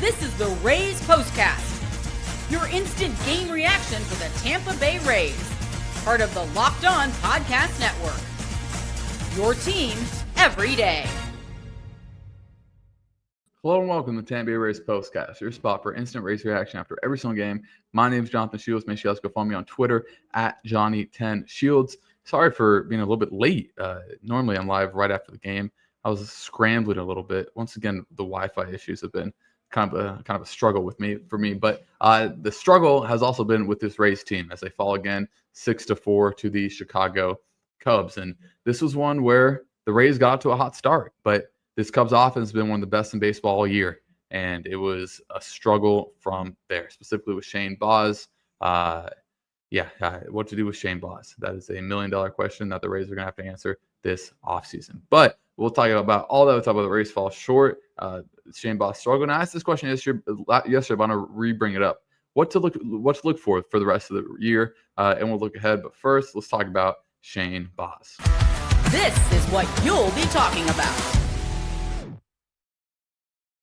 This is the Rays POSTCAST, your instant game reaction for the Tampa Bay Rays, part of the Locked On Podcast Network. Your team every day. Hello and welcome to the Tampa Bay Rays POSTCAST, your spot for instant Rays reaction after every single game. My name is Jonathan Shields. Make sure you guys go follow me on Twitter at Johnny10Shields. Sorry for being a little bit late. Normally I'm live right after the game. I was scrambling a little bit. Once again, the Wi-Fi issues have been kind of a struggle for me. But the struggle has also been with this Rays team as they fall again 6-4 to the Chicago Cubs. And this was one where the Rays got to a hot start, but this Cubs offense has been one of the best in baseball all year. And it was a struggle from there, specifically with Shane Baz. What to do with Shane Baz? That is $1 million question that the Rays are going to have to answer this offseason. But we'll talk about all that. We'll talk about the Rays fall short. Shane Baz struggle. And I asked this question yesterday, but I want to re-bring it up. What to look for the rest of the year, and we'll look ahead. But first, let's talk about Shane Baz. This is what you'll be talking about.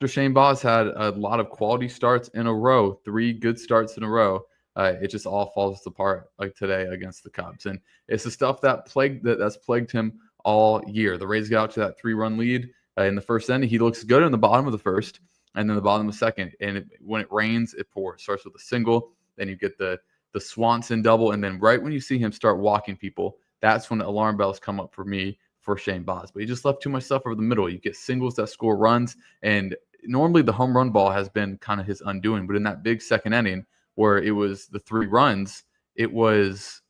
Shane Baz had a lot of quality starts in a row, 3 good starts in a row. It just all falls apart like today against the Cubs, and it's the stuff that's plagued him all year. The Rays got out to that 3-run lead in the first inning. He looks good in the bottom of the first, and then the bottom of the second. And when it rains, it pours. Starts with a single, then you get the Swanson double, and then right when you see him start walking people, that's when the alarm bells come up for me for Shane Baz. But he just left too much stuff over the middle. You get singles that score runs, and normally the home run ball has been kind of his undoing. But in that big second inning where it was the 3 runs, it was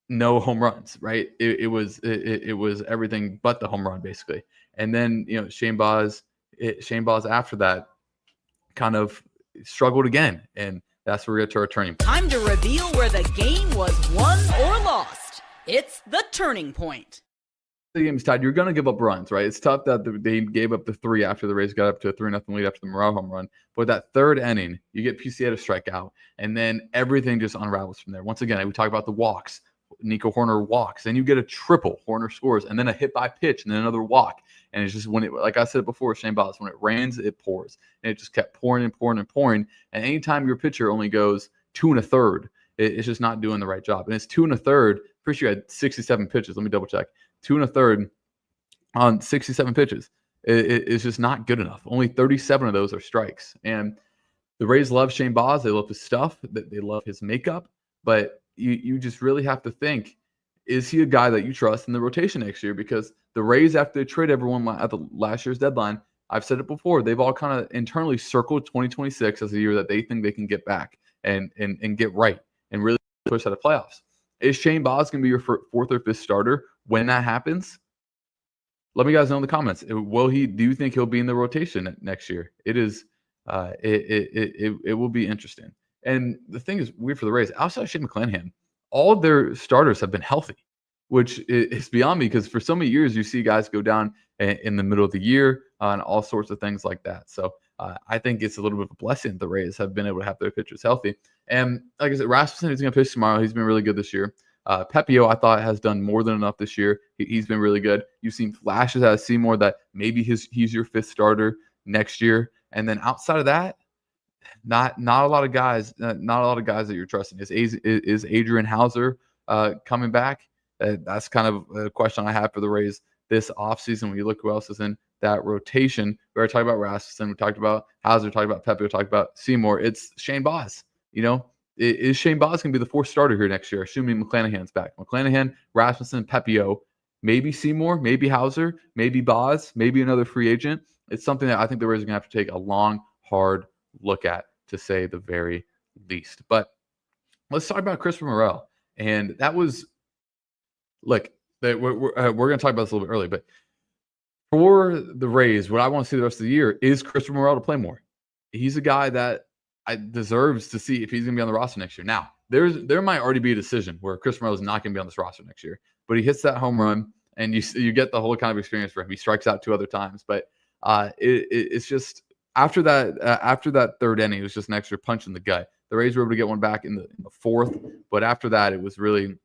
no home runs, right? It was everything but the home run, basically. And then, Shane Baz after that kind of struggled again. And that's where we get to our turning point. Time to reveal where the game was won or lost. It's the turning point. The game's tied. You're going to give up runs, right? It's tough that they gave up the 3 after the Rays got up to a 3-0 lead after the Morel home run. But that third inning, you get Pistachios to strike out, and then everything just unravels from there. Once again, we talk about the walks. Nico Hoerner walks, then you get a triple. Hoerner scores, and then a hit by pitch, and then another walk. And it's just like I said before, Shane Baz, when it rains, it pours. And it just kept pouring and pouring and pouring. And anytime your pitcher only goes 2 1/3, it's just not doing the right job. And it's 2 1/3. Pretty sure you had 67 pitches. Let me double check. 2 1/3 on 67 pitches. It's just not good enough. Only 37 of those are strikes. And the Rays love Shane Baz. They love his stuff. They love his makeup. But you just really have to think, is he a guy that you trust in the rotation next year? Because the Rays, after they trade everyone at the last year's deadline, I've said it before, they've all kind of internally circled 2026 as a year that they think they can get back and get right and really push out of playoffs. Is Shane Baz going to be your 4th or 5th starter when that happens? Let me guys know in the comments. Do you think he'll be in the rotation next year? It will be interesting. And the thing is weird for the Rays. Outside of Shane McClanahan, all of their starters have been healthy, which is beyond me because for so many years you see guys go down in the middle of the year and all sorts of things like that. So I think it's a little bit of a blessing the Rays have been able to have their pitchers healthy. And like I said, Rasmussen is going to pitch tomorrow. He's been really good this year. Pepio, I thought, has done more than enough this year. He's been really good. You've seen flashes out of Seymour that maybe he's your 5th starter next year. And then outside of that, not a lot of guys that you're trusting. Is Adrian Hauser coming back? That's kind of a question I have for the Rays this offseason. When you look who else is in that rotation, we already talked about Rasmussen, we talked about Hauser, we talked about Pepe, we talked about Seymour. It's Shane Baz. Is Shane Baz going to be the 4th starter here next year, assuming McClanahan's back? McClanahan, Rasmussen, Pepio, maybe Seymour, maybe Hauser, maybe Baz, maybe another free agent. It's something that I think the Rays are going to have to take a long, hard look at, to say the very least. But let's talk about Christopher Morel. And that was, we're going to talk about this a little bit early, but for the Rays, what I want to see the rest of the year is Christopher Morel to play more. He's a guy that deserves to see if he's going to be on the roster next year. Now, there might already be a decision where Christopher Morel is not going to be on this roster next year, but he hits that home run, and you get the whole kind of experience for him. He strikes out 2 other times, but it's just after that third inning, it was just an extra punch in the gut. The Rays were able to get one back in the 4th, but after that, it was really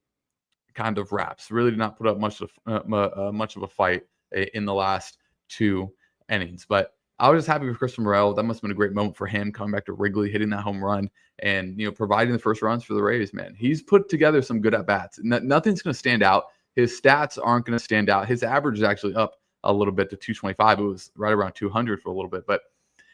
kind of wraps. Really did not put up much of a fight in the last 2 innings. But I was just happy with Chris Morel. That must have been a great moment for him coming back to Wrigley, hitting that home run, and providing the first runs for the Rays. Man, he's put together some good at bats. Nothing's going to stand out. His stats aren't going to stand out. His average is actually up a little bit to 225. It was right around 200 for a little bit, but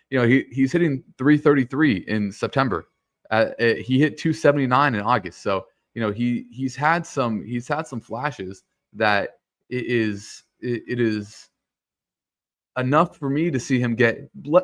he's hitting 333 in September. He hit 279 in August. So he's had some flashes that it is enough for me to see him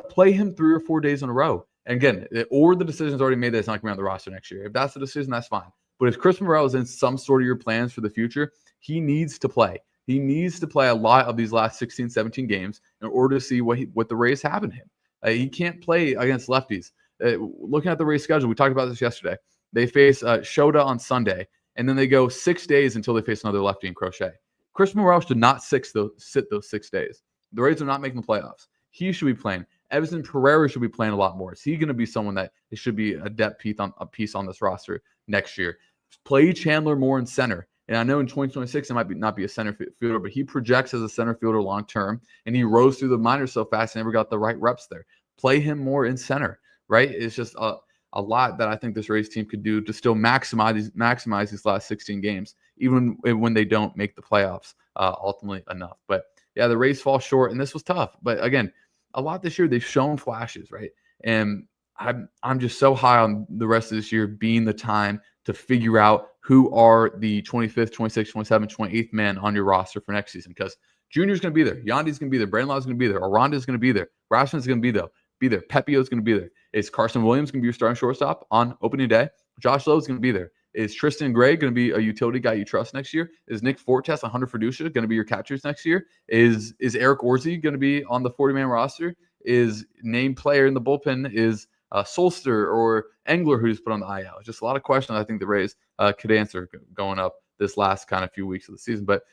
play him 3 or 4 days in a row. And again, or the decision's already made that it's not going to be on the roster next year. If that's the decision, that's fine. But if Chris Morel is in some sort of your plans for the future, he needs to play. He needs to play a lot of these last 16, 17 games in order to see what the Rays have in him. He can't play against lefties. Looking at the Rays schedule, we talked about this yesterday. They face Shota on Sunday, and then they go 6 days until they face another lefty in Crochet. Chris Morel should not sit those 6 days. The Rays are not making the playoffs. He should be playing. Everson Pereira should be playing a lot more. Is he going to be someone that should be a depth piece on this roster next year? Play Chandler more in center. And I know in 2026 it might not be a center fielder, but he projects as a center fielder long term, and he rose through the minors so fast and never got the right reps there. Play him more in center, right? It's just a lot that I think this Rays team could do to still maximize these last 16 games, even when they don't make the playoffs ultimately enough. But yeah, the Rays fall short, and this was tough. But again, a lot this year they've shown flashes, right? And I'm just so high on the rest of this year being the time to figure out who are the 25th, 26th, 27th, 28th man on your roster for next season. Because Junior's going to be there. Yandy's going to be there. Brandlau's going to be there. Aranda's going to be there. Rasmussen's going to be there. Pepio's going to be there. Is Carson Williams going to be your starting shortstop on opening day? Josh Lowe's going to be there. Is Tristan Gray going to be a utility guy you trust next year? Is Nick Fortes and Hunter Fiducia going to be your catchers next year? Is Eric Orsi going to be on the 40-man roster? Is named player in the bullpen is Solster or Engler who's put on the IL? Just a lot of questions I think the Rays could answer going up this last kind of few weeks of the season. But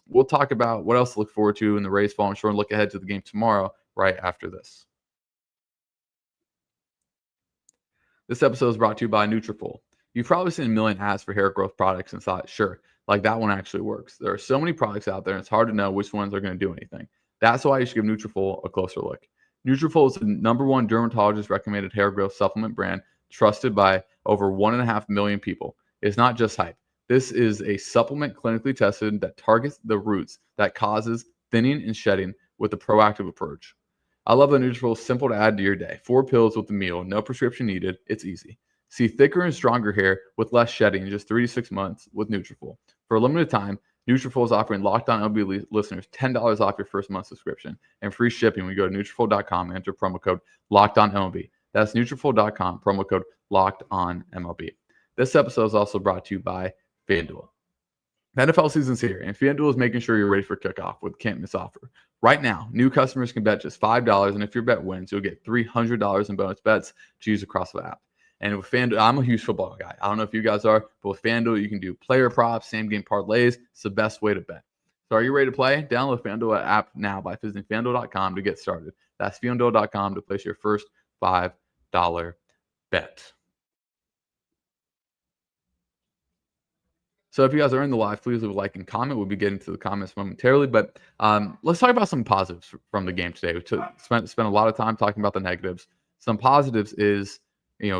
we'll talk about what else to look forward to in the Rays falling short and look ahead to the game tomorrow right after this. This episode is brought to you by Nutrafol. You've probably seen a million ads for hair growth products and thought, sure, like that one actually works. There are so many products out there, and it's hard to know which ones are going to do anything. That's why you should give Nutrafol a closer look. Nutrafol is the #1 dermatologist-recommended hair growth supplement brand trusted by over 1.5 million people. It's not just hype. This is a supplement clinically tested that targets the roots that causes thinning and shedding with a proactive approach. I love that Nutrafol is simple to add to your day. 4 pills with a meal, no prescription needed. It's easy. See thicker and stronger hair with less shedding in just 3 to 6 months with Nutrafol. For a limited time, Nutrafol is offering Locked On MLB listeners $10 off your first month subscription and free shipping when you go to Nutrafol.com and enter promo code LOCKEDONMLB. That's Nutrafol.com, promo code LOCKEDONMLB. This episode is also brought to you by FanDuel. The NFL season's here, and FanDuel is making sure you're ready for kickoff with can't miss offer. Right now, new customers can bet just $5, and if your bet wins, you'll get $300 in bonus bets to use across the app. And with FanDuel, I'm a huge football guy. I don't know if you guys are, but with FanDuel, you can do player props, same-game parlays. It's the best way to bet. So are you ready to play? Download the FanDuel app now by visiting FanDuel.com to get started. That's FanDuel.com to place your first $5 bet. So if you guys are in the live, please leave a like and comment. We'll be getting to the comments momentarily. But let's talk about some positives from the game today. We spent a lot of time talking about the negatives. Some positives is,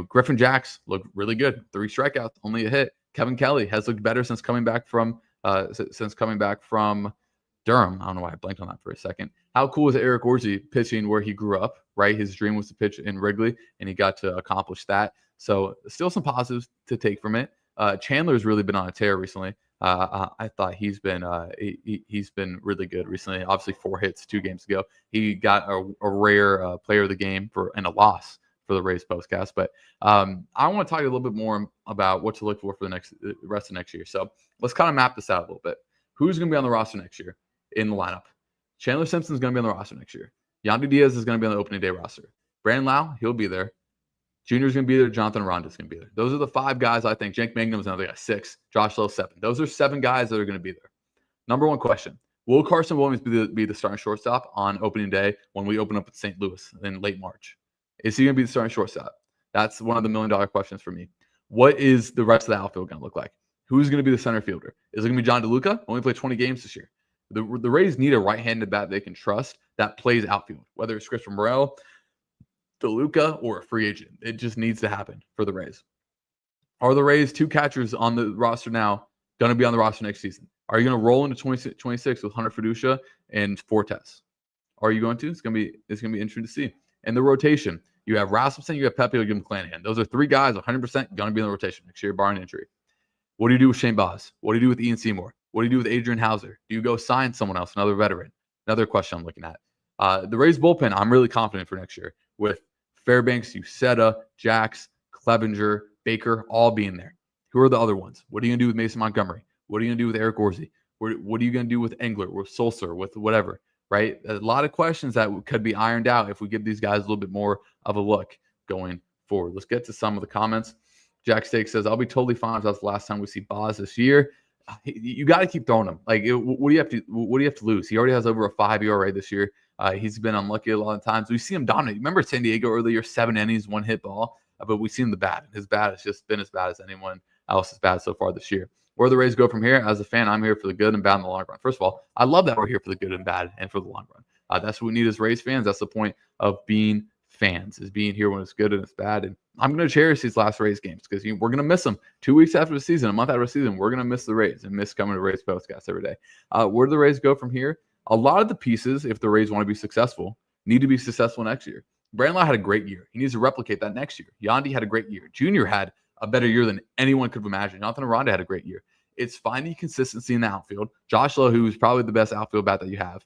Griffin Jacks looked really good. 3 strikeouts, only a hit. Kevin Kelly has looked better since coming back from Durham. I don't know why I blanked on that for a second. How cool is Eric Orsi pitching where he grew up, right? His dream was to pitch in Wrigley, and he got to accomplish that. So still some positives to take from it. Chandler's really been on a tear recently. I thought he's been really good recently. Obviously, 4 hits 2 games ago. He got a rare player of the game and a loss for the Rays postcast. But I want to talk a little bit more about what to look for the rest of next year. So let's kind of map this out a little bit. Who's going to be on the roster next year in the lineup? Chandler Simpson's going to be on the roster next year. Yandy Diaz is going to be on the opening day roster. Brandon Lau, he'll be there. Junior's going to be there. Jonathan Aranda's going to be there. Those are the 5 guys I think. Jake Magnum's another guy, 6. Josh Lowe, 7. Those are 7 guys that are going to be there. Number 1 question. Will Carson Williams be the starting shortstop on opening day when we open up at St. Louis in late March? Is he going to be the starting shortstop? That's one of the $1 million questions for me. What is the rest of the outfield going to look like? Who's going to be the center fielder? Is it going to be John DeLuca? Only played 20 games this year. The Rays need a right-handed bat they can trust that plays outfield, whether it's Christopher Morel, DeLuca, or a free agent. It just needs to happen for the Rays. Are the Rays 2 catchers on the roster now going to be on the roster next season? Are you going to roll into 2026 with Hunter Fiducia and Fortes? Are you going to? It's going to be interesting to see. And the rotation, you have Rasmussen, you have Pepe, you have McClanahan. Those are 3 guys 100% going to be in the rotation next year, barring injury. What do you do with Shane Baz? What do you do with Ian Seymour? What do you do with Adrian Hauser? Do you go sign someone else, another veteran? Another question I'm looking at. The Rays bullpen, I'm really confident for next year with Fairbanks, Uceta, Jax, Clevenger, Baker, all being there. Who are the other ones? What are you going to do with Mason Montgomery? What are you going to do with Eric Orsi? What are you going to do with Engler, with Sulcer, with whatever, right? A lot of questions that could be ironed out if we give these guys a little bit more of a look going forward. Let's get to some of the comments. Jack Steak says, I'll be totally fine if that's the last time we see Baz this year. You got to keep throwing him. Like, what do you have to lose? He already has over a 5 ERA this year. He's been unlucky a lot of times. We see him dominate. Remember San Diego earlier, 7 innings, 1 hit ball, but we see him the bad. His bat has just been as bad as anyone else's bat so far this year. Where the Rays go from here, as a fan, I'm here for the good and bad in the long run. First of all, I love that we're here for the good and bad and for the long run. That's what we need as Rays fans. That's the point of being fans, is being here when it's good and it's bad. And I'm going to cherish these last Rays games because we're going to miss them. 2 weeks after the season, a month after the season, we're going to miss the Rays and miss coming to Rays POSTCAST every day. Where do the Rays go from here? A lot of the pieces, if the Rays want to be successful, need to be successful next year. Brandlaw had a great year. He needs to replicate that next year. Yandy had a great year. Junior had a better year than anyone could have imagined. Jonathan Aranda had a great year. It's finding consistency in the outfield. Josh Lowe, who is probably the best outfield bat that you have,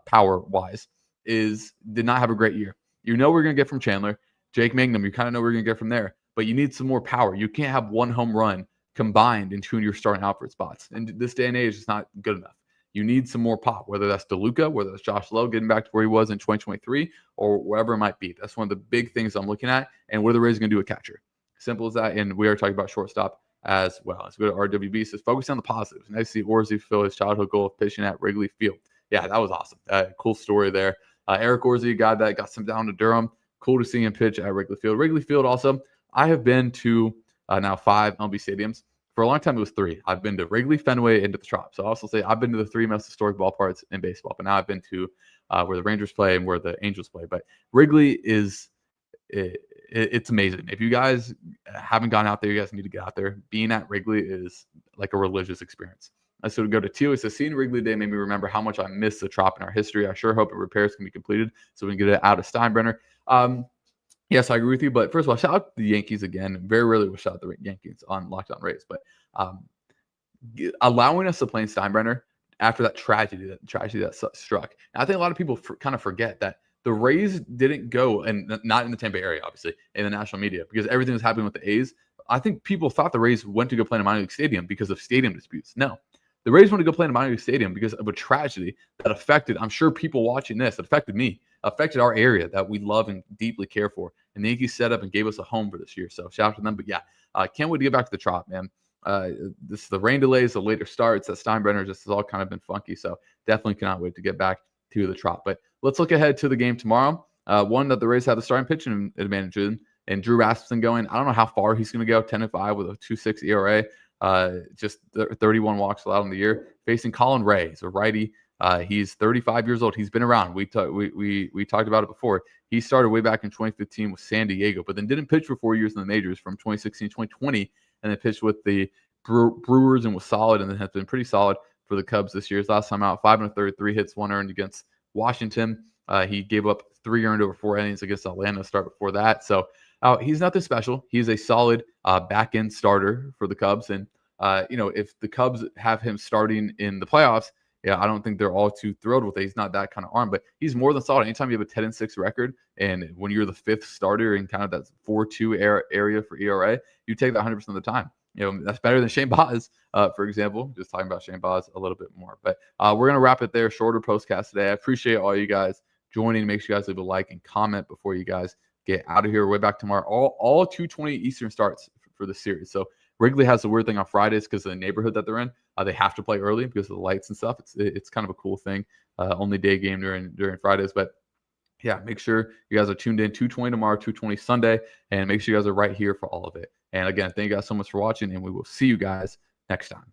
power-wise, did not have a great year. You know we're going to get from Chandler. Jake Mangum, you kind of know we're going to get from there. But you need some more power. You can't have 1 home run combined in 2 of your starting outfield spots. And this day and age is not good enough. You need some more pop, whether that's DeLuca, whether that's Josh Lowe getting back to where he was in 2023, or wherever it might be. That's one of the big things I'm looking at. And what are the Rays going to do with catcher? Simple as that. And we are talking about shortstop as well. Let's go to RWB. Says, focus on the positives. Nice to see Orsi fulfill his childhood goal of pitching at Wrigley Field. Yeah, that was awesome. Cool story there. Eric Orsi, a guy that got sent down to Durham. Cool to see him pitch at Wrigley Field. Wrigley Field also, I have been to now 5 MLB stadiums. For a long time, it was 3. I've been to Wrigley, Fenway, and to the Trop. So I also say I've been to the 3 most historic ballparks in baseball. But now I've been to where the Rangers play and where the Angels play. But Wrigley is it's amazing. If you guys haven't gone out there, you guys need to get out there. Being at Wrigley is like a religious experience. So to go to Tio, it says, seeing Wrigley Day made me remember how much I miss the Trop in our history. I sure hope repairs can be completed so we can get it out of Steinbrenner. Yes, I agree with you. But first of all, shout out to the Yankees again. Very rarely will shout out the Yankees on Locked On Rays. But allowing us to play in Steinbrenner after that tragedy that struck. And I think a lot of people kind of forget that the Rays didn't go, and not in the Tampa area, obviously, in the national media, because everything was happening with the A's. I think people thought the Rays went to go play in a minor league stadium because of stadium disputes. No. The Rays want to go play in a minor league stadium because of a tragedy that affected, I'm sure people watching this, it affected me, affected our area that we love and deeply care for. And the Yankees set up and gave us a home for this year. So shout out to them. But yeah, can't wait to get back to the Trop, man. The rain delays, the later starts, that Steinbrenner just has all kind of been funky. So definitely cannot wait to get back to the Trop. But let's look ahead to the game tomorrow. One that the Rays have the starting pitching advantage in, and Drew Rasmussen going. I don't know how far he's going to go, 10-5 with a 2.6 ERA. Just 31 walks allowed in the year, facing Colin Ray. He's a righty. He's 35 years old. He's been around. We talked about it before. He started way back in 2015 with San Diego, but then didn't pitch for 4 years in the majors from 2016 to 2020, and then pitched with the Brewers and was solid, and then has been pretty solid for the Cubs this year. His last time out, 5 1/3, 3 hits, 1 earned against Washington. He gave up 3 earned over 4 innings against Atlanta to start before that. So he's nothing special. He's a solid back end starter for the Cubs. And, if the Cubs have him starting in the playoffs, I don't think they're all too thrilled with it. He's not that kind of arm, but he's more than solid. Anytime you have a 10-6 record, and when you're the 5th starter in kind of that 4.2 area for ERA, you take that 100% of the time. That's better than Shane Baz, for example. Just talking about Shane Baz a little bit more. But we're going to wrap it there. Shorter postcast today. I appreciate all you guys joining. Make sure you guys leave a like and comment before you guys get out of here. Way back tomorrow. All 2:20 Eastern starts for the series. So Wrigley has the weird thing on Fridays because of the neighborhood that they're in. They have to play early because of the lights and stuff. It's kind of a cool thing. Only day game during Fridays. But yeah, make sure you guys are tuned in. 2:20 tomorrow, 2:20 Sunday, and make sure you guys are right here for all of it. And again, thank you guys so much for watching, and we will see you guys next time.